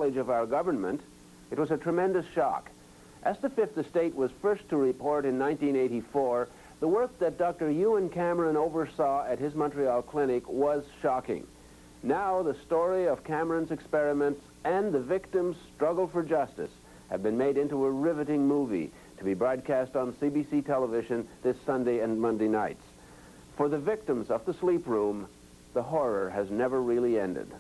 knowledge of our government, it was a tremendous shock. As the Fifth Estate was first to report in 1984, the work that Dr. Ewan Cameron oversaw at his Montreal clinic was shocking. Now the story of Cameron's experiments and the victims' struggle for justice have been made into a riveting movie to be broadcast on CBC television this Sunday and Monday nights. For the victims of the sleep room, the horror has never really ended.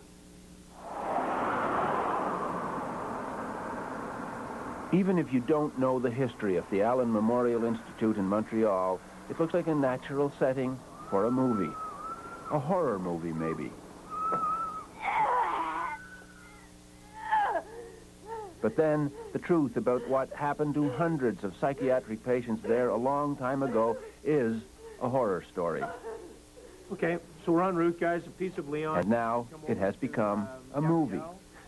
Even if you don't know the history of the Allen Memorial Institute in Montreal, it looks like a natural setting for a movie. A horror movie, maybe. But then, the truth about what happened to hundreds of psychiatric patients there a long time ago is a horror story. Okay, so we're en route, guys. A piece of Leon. And now, it has become a movie.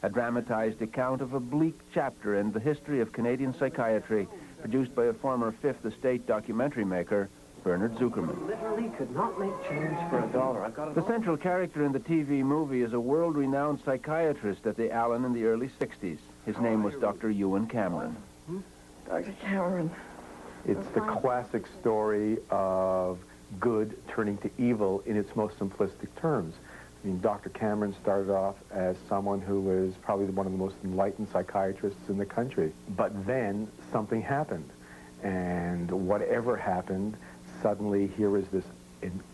A dramatized account of a bleak chapter in the history of Canadian psychiatry, produced by a former Fifth Estate documentary maker, Bernard Zuckerman. Literally could not make change for $1. I've got it. The central character in the TV movie is a world-renowned psychiatrist at the Allen in the early 60s. His name was Dr. Ewan Cameron. Dr. Cameron. It's the classic story of good turning to evil in its most simplistic terms. I mean, Dr. Cameron started off as someone who was probably one of the most enlightened psychiatrists in the country. But then something happened. And whatever happened, suddenly here is this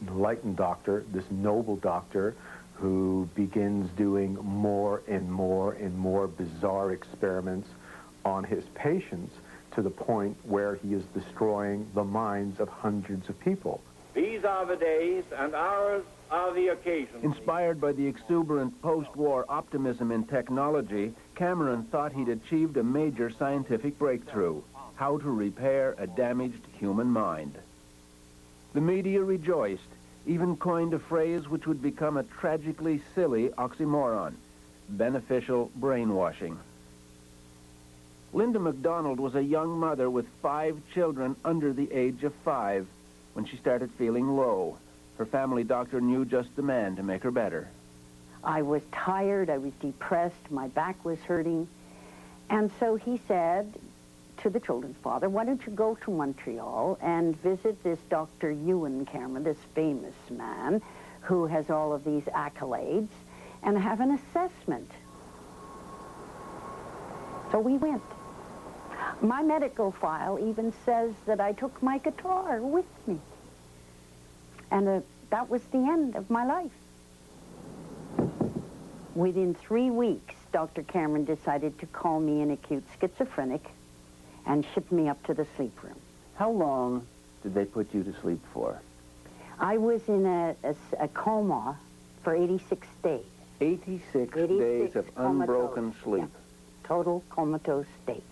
enlightened doctor, this noble doctor, who begins doing more and more and more bizarre experiments on his patients to the point where he is destroying the minds of hundreds of people. These are the days, and ours are the occasions. Inspired by the exuberant post-war optimism in technology, Cameron thought he'd achieved a major scientific breakthrough: how to repair a damaged human mind. The media rejoiced, even coined a phrase which would become a tragically silly oxymoron: beneficial brainwashing. Linda MacDonald was a young mother with 5 children under the age of 5 when she started feeling low. Her family doctor knew just the man to make her better. I was tired, I was depressed, my back was hurting, and so he said to the children's father, why don't you go to Montreal and visit this Dr. Ewan Cameron, this famous man who has all of these accolades, and have an assessment. So we went. My medical file even says that I took my guitar with me. And that was the end of my life. Within 3 weeks, Dr. Cameron decided to call me an acute schizophrenic and shipped me up to the sleep room. How long did they put you to sleep for? I was in a coma for 86 days. 86 days of unbroken sleep. Yeah. Total comatose state.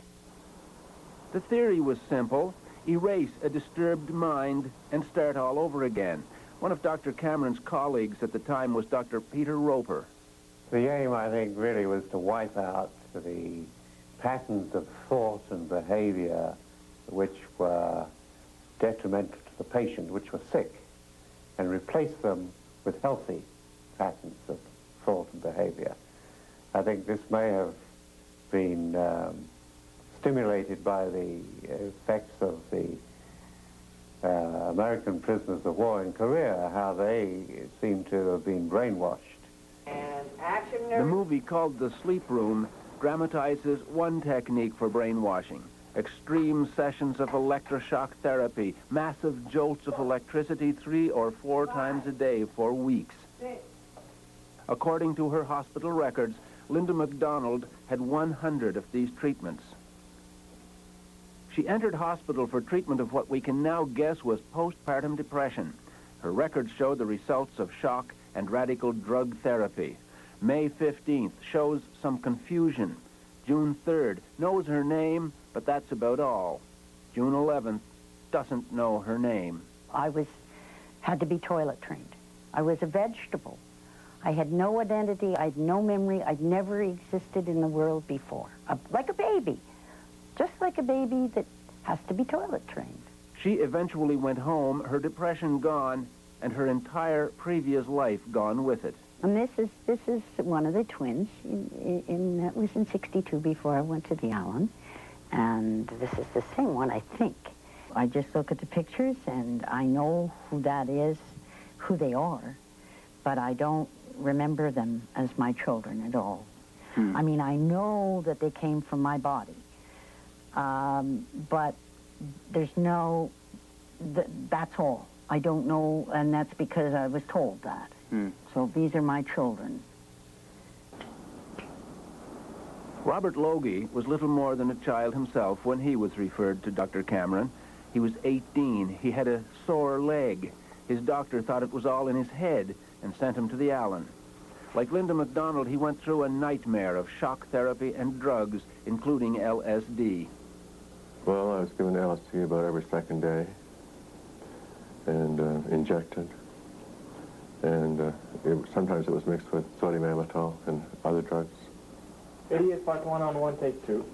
The theory was simple: erase a disturbed mind and start all over again. One of Dr. Cameron's colleagues at the time was Dr. Peter Roper. The aim, I think, really was to wipe out the patterns of thought and behavior which were detrimental to the patient, which were sick, and replace them with healthy patterns of thought and behavior. I think this may have been stimulated by the effects of the American prisoners of war in Korea, how they seem to have been brainwashed. And action. The movie, called The Sleep Room, dramatizes one technique for brainwashing: extreme sessions of electroshock therapy, massive jolts of electricity 3 or 4 times a day for weeks. According to her hospital records, Linda MacDonald had 100 of these treatments. She entered hospital for treatment of what we can now guess was postpartum depression. Her records show the results of shock and radical drug therapy. May 15th shows some confusion. June 3rd knows her name, but that's about all. June 11th doesn't know her name. I had to be toilet trained. I was a vegetable. I had no identity, I had no memory, I'd never existed in the world before. Like a baby. Just like a baby that has to be toilet trained. She eventually went home, her depression gone, and her entire previous life gone with it. And this is one of the twins. That was in '62 before I went to the Allen. And this is the same one, I think. I just look at the pictures and I know who that is, who they are, but I don't remember them as my children at all. I mean, I know that they came from my body, but there's no, that's all. I don't know, and that's because I was told that. So these are my children. Robert Logie was little more than a child himself when he was referred to Dr. Cameron. He was 18. He had a sore leg. His doctor thought it was all in his head and sent him to the Allen. Like Linda MacDonald, he went through a nightmare of shock therapy and drugs, including LSD. Well, I was given LSD about every second day and injected. And sometimes it was mixed with sodium amytal and other drugs. Idiot, part 1 on 1, take 2.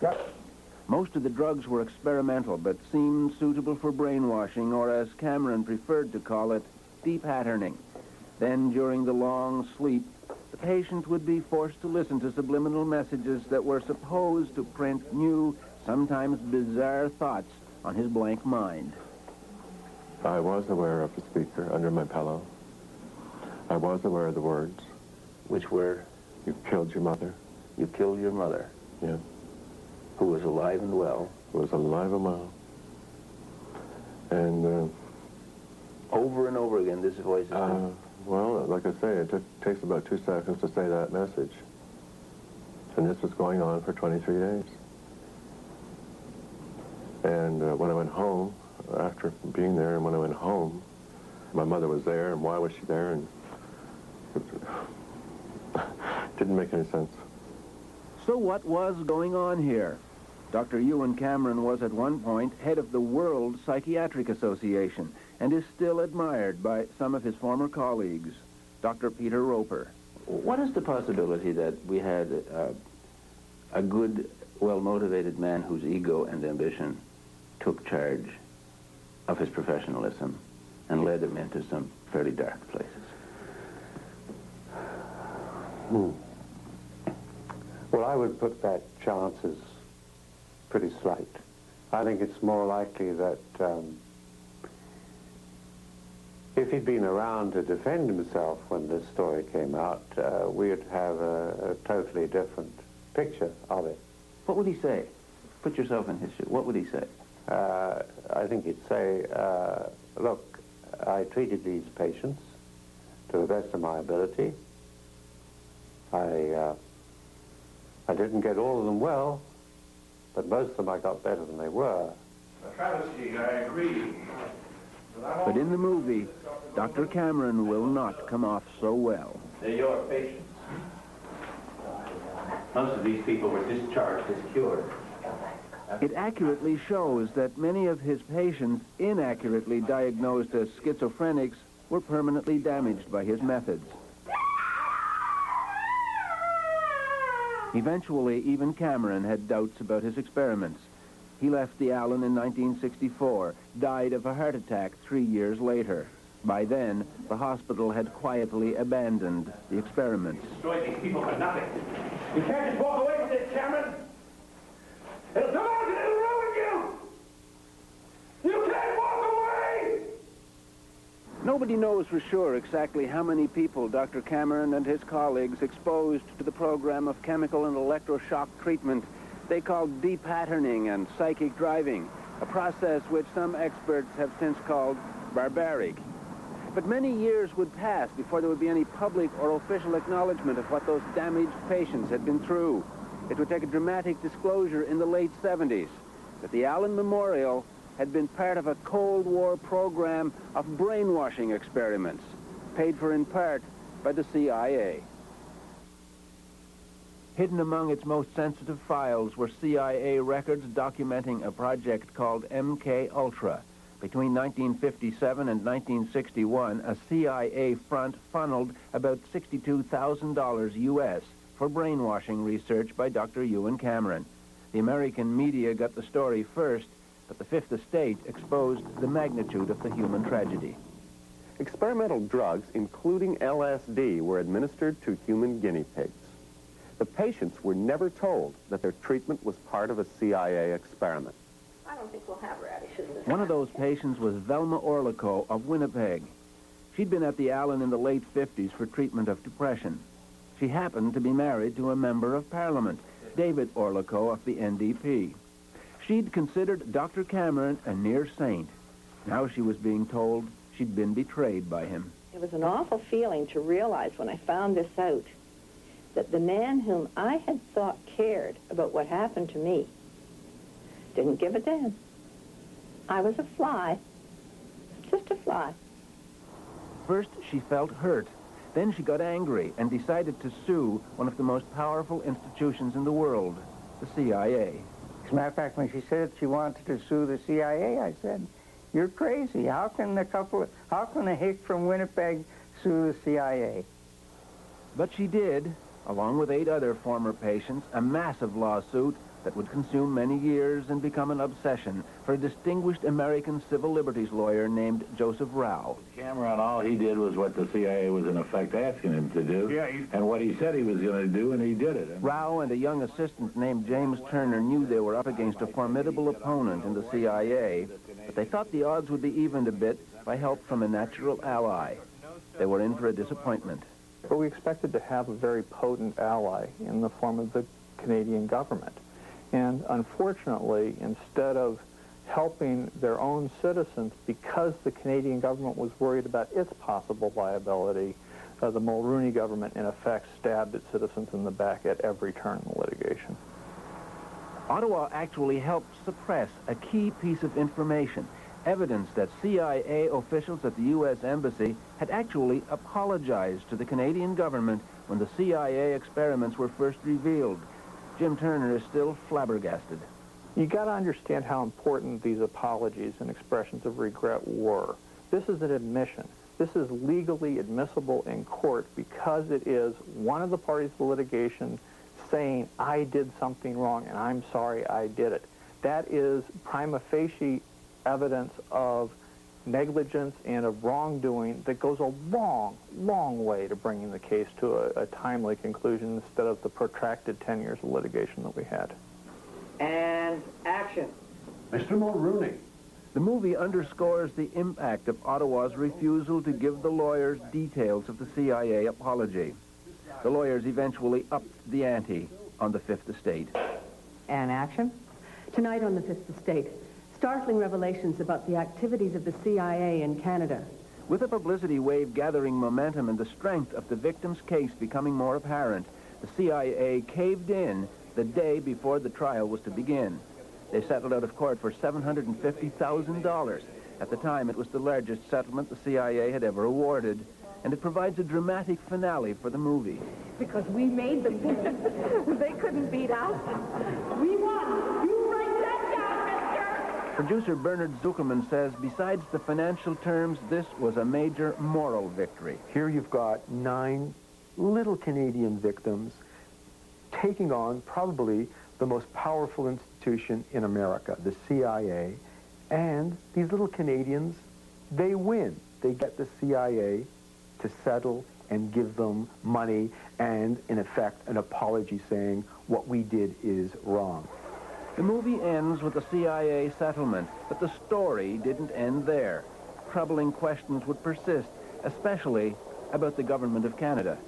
Yep. Most of the drugs were experimental, but seemed suitable for brainwashing, or as Cameron preferred to call it, de-patterning. Then, during the long sleep, the patient would be forced to listen to subliminal messages that were supposed to print new, sometimes bizarre thoughts on his blank mind. I was aware of the speaker under my pillow. I was aware of the words. Which were? You killed your mother. You killed your mother. Yeah. Who was alive and well. Who was alive and well. And over and over again, this voice is well, like I say, it takes about 2 seconds to say that message. And this was going on for 23 days. And when I went home, after being there, and when I went home, my mother was there, and why was she there? And it didn't make any sense. So what was going on here? Dr. Ewan Cameron was at one point head of the World Psychiatric Association and is still admired by some of his former colleagues. Dr. Peter Roper. What is the possibility that we had a good, well-motivated man whose ego and ambition took charge of his professionalism and led him into some fairly dark places? Well, I would put that chance as pretty slight. I think it's more likely that if he'd been around to defend himself when this story came out, we'd have a totally different picture of it. What would he say? Put yourself in his shoes. What would he say? I think he'd say, look, I treated these patients to the best of my ability. I didn't get all of them well, but most of them I got better than they were. A travesty, I agree. But in the movie, Dr. Cameron will not come off so well. They're your patients. Most of these people were discharged as cured. It accurately shows that many of his patients, inaccurately diagnosed as schizophrenics, were permanently damaged by his methods. Eventually, even Cameron had doubts about his experiments. He left the Allen in 1964, died of a heart attack 3 years later. By then, the hospital had quietly abandoned the experiments. Destroy these people for nothing. You can't just walk away from this, Cameron. It'll come out and it'll ruin you. You can't walk away. Nobody knows for sure exactly how many people Dr. Cameron and his colleagues exposed to the program of chemical and electroshock treatment they called de-patterning and psychic driving, a process which some experts have since called barbaric. But many years would pass before there would be any public or official acknowledgement of what those damaged patients had been through. It would take a dramatic disclosure in the late 70s that the Allen Memorial had been part of a Cold War program of brainwashing experiments, paid for in part by the CIA. Hidden among its most sensitive files were CIA records documenting a project called MKULTRA. Between 1957 and 1961, a CIA front funneled about $62,000 U.S. for brainwashing research by Dr. Ewan Cameron. The American media got the story first, but the Fifth Estate exposed the magnitude of the human tragedy. Experimental drugs, including LSD, were administered to human guinea pigs. The patients were never told that their treatment was part of a CIA experiment. I don't think we'll have radishes. One of those patients was Velma Orlico of Winnipeg. She'd been at the Allen in the late 50s for treatment of depression. She happened to be married to a member of Parliament, David Orlico of the NDP. She'd considered Dr. Cameron a near saint. Now she was being told she'd been betrayed by him. It was an awful feeling to realize when I found this out that the man whom I had thought cared about what happened to me didn't give a damn. I was a fly, just a fly. First, she felt hurt. Then she got angry and decided to sue one of the most powerful institutions in the world, the CIA. As a matter of fact, when she said she wanted to sue the CIA, I said, "You're crazy. How can a hick from Winnipeg sue the CIA?" But she did, along with 8 other former patients, a massive lawsuit that would consume many years and become an obsession for a distinguished American civil liberties lawyer named Joseph Rao. Cameron, all he did was what the CIA was in effect asking him to do, and what he said he was going to do, and he did it. Rao and a young assistant named James Turner knew they were up against a formidable opponent in the CIA, but they thought the odds would be evened a bit by help from a natural ally. They were in for a disappointment. But we expected to have a very potent ally in the form of the Canadian government. And unfortunately, instead of helping their own citizens, because the Canadian government was worried about its possible liability, the Mulroney government, in effect, stabbed its citizens in the back at every turn in the litigation. Ottawa actually helped suppress a key piece of information, evidence that CIA officials at the U.S. Embassy had actually apologized to the Canadian government when the CIA experiments were first revealed. Jim Turner is still flabbergasted. You got to understand how important these apologies and expressions of regret were. This is an admission. This is legally admissible in court because it is one of the parties to litigation saying, "I did something wrong and I'm sorry I did it." That is prima facie evidence of negligence and of wrongdoing that goes a long, long way to bringing the case to a timely conclusion instead of the protracted 10 years of litigation that we had. And action. Mr. Mulroney. The movie underscores the impact of Ottawa's refusal to give the lawyers details of the CIA apology. The lawyers eventually upped the ante on the Fifth Estate. And action? Tonight on the Fifth Estate, startling revelations about the activities of the CIA in Canada. With the publicity wave gathering momentum and the strength of the victim's case becoming more apparent, the CIA caved in the day before the trial was to begin. They settled out of court for $750,000. At the time, it was the largest settlement the CIA had ever awarded, and it provides a dramatic finale for the movie. Because we made them. They couldn't beat us. We won. You write that down, mister. Producer Bernard Zuckerman says besides the financial terms, this was a major moral victory. Here you've got 9 little Canadian victims taking on probably the most powerful institution in America, the CIA, and these little Canadians, they win. They get the CIA to settle and give them money and, in effect, an apology saying what we did is wrong. The movie ends with a CIA settlement, but the story didn't end there. Troubling questions would persist, especially about the government of Canada.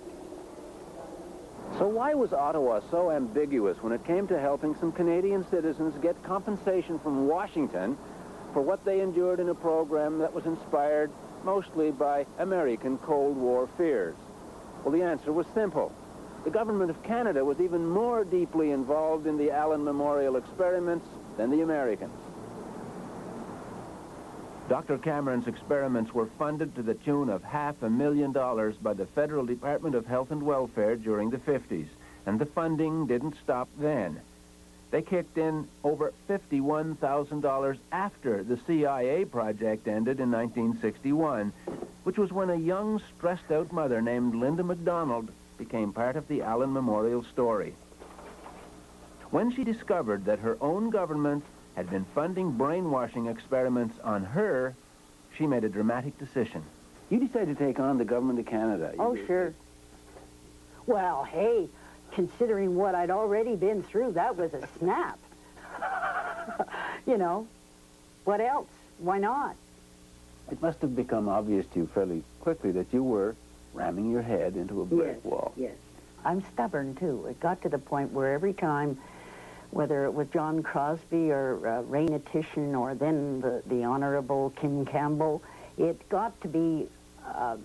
So why was Ottawa so ambiguous when it came to helping some Canadian citizens get compensation from Washington for what they endured in a program that was inspired mostly by American Cold War fears? Well, the answer was simple. The government of Canada was even more deeply involved in the Allen Memorial experiments than the Americans. Dr. Cameron's experiments were funded to the tune of $500,000 by the Federal Department of Health and Welfare during the 50s, and the funding didn't stop then. They kicked in over $51,000 after the CIA project ended in 1961, which was when a young, stressed-out mother named Linda MacDonald became part of the Allen Memorial story. When she discovered that her own government had been funding brainwashing experiments on her, she made a dramatic decision. You decided to take on the government of Canada. Oh, sure. Well, hey, considering what I'd already been through, that was a snap. You know, what else? Why not? It must have become obvious to you fairly quickly that you were ramming your head into a brick wall. Yes. I'm stubborn, too. It got to the point where every time, whether it was John Crosby or Raina Titian or then the Honorable Kim Campbell, it got to be,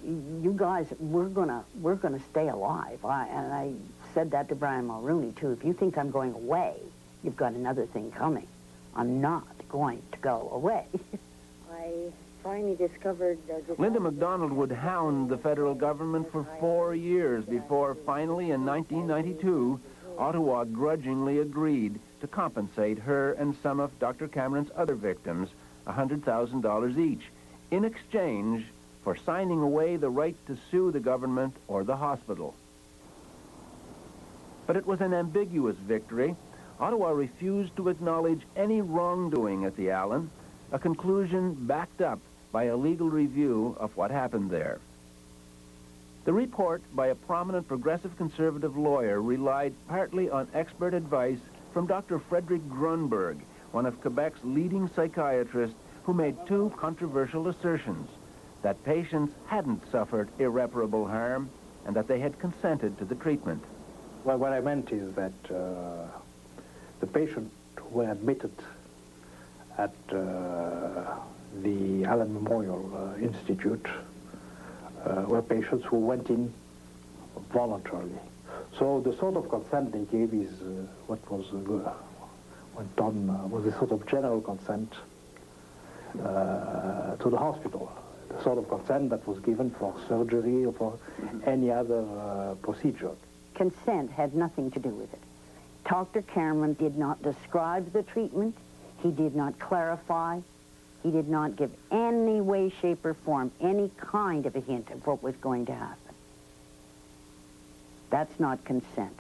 you guys, we're gonna stay alive. And I said that to Brian Mulrooney, too. If you think I'm going away, you've got another thing coming. I'm not going to go away. I finally discovered... Linda MacDonald would hound the federal government for 4 years before finally in 1992, Ottawa grudgingly agreed to compensate her and some of Dr. Cameron's other victims $100,000 each in exchange for signing away the right to sue the government or the hospital. But it was an ambiguous victory. Ottawa refused to acknowledge any wrongdoing at the Allen, a conclusion backed up by a legal review of what happened there. The report by a prominent progressive conservative lawyer relied partly on expert advice from Dr. Frederick Grunberg, one of Quebec's leading psychiatrists, who made 2 controversial assertions: that patients hadn't suffered irreparable harm and that they had consented to the treatment. Well, what I meant is that the patients who were admitted at the Allen Memorial Institute were patients who went in voluntarily. So the sort of consent they gave is what was went on was a sort of general consent to the hospital. The sort of consent that was given for surgery or for any other procedure. Consent had nothing to do with it. Dr. Cameron did not describe the treatment. He did not clarify. He did not give any way, shape, or form any kind of a hint of what was going to happen. That's not consent.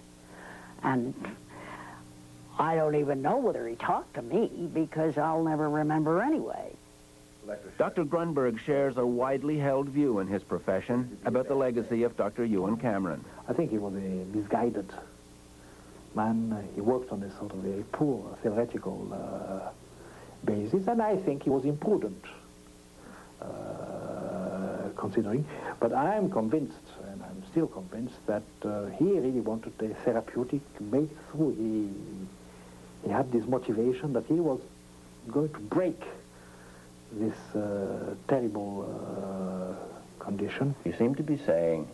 And I don't even know whether he talked to me, because I'll never remember anyway. Dr. Grunberg shares a widely held view in his profession about the legacy of Dr. Ewan Cameron. I think he was a misguided man. He worked on a sort of a poor theoretical basis, and I think he was imprudent, considering. But I am convinced, and I'm still convinced, that he really wanted a therapeutic breakthrough. He had this motivation that he was going to break this terrible condition. You seem to be saying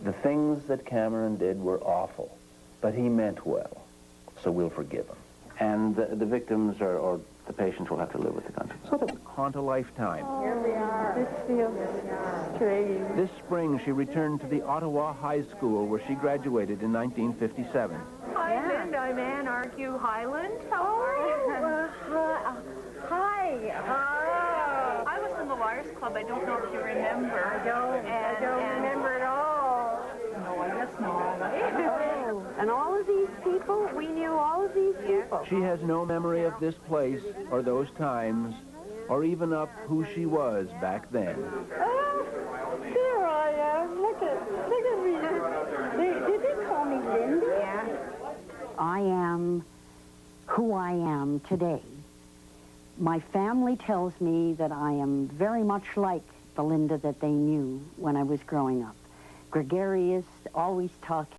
the things that Cameron did were awful, but he meant well, so we'll forgive him. And the victims or the patients will have to live with the consequences. Sort of haunt a lifetime. Here we are. This feels strange. This spring, she returned to the Ottawa High School, where she graduated in 1957. Hi, Linda. I'm Ann Argue Highland. How are you? Hi. I was in the Liars Club. I don't know if you remember. I don't remember at all. No, I guess not. Oh, and all of these people, we knew all of these people. She has no memory of this place or those times, or even of who she was back then. Oh, there I am. Look at me. Did they call me Linda? Yeah. I am who I am today. My family tells me that I am very much like the Linda that they knew when I was growing up. Gregarious, always talking.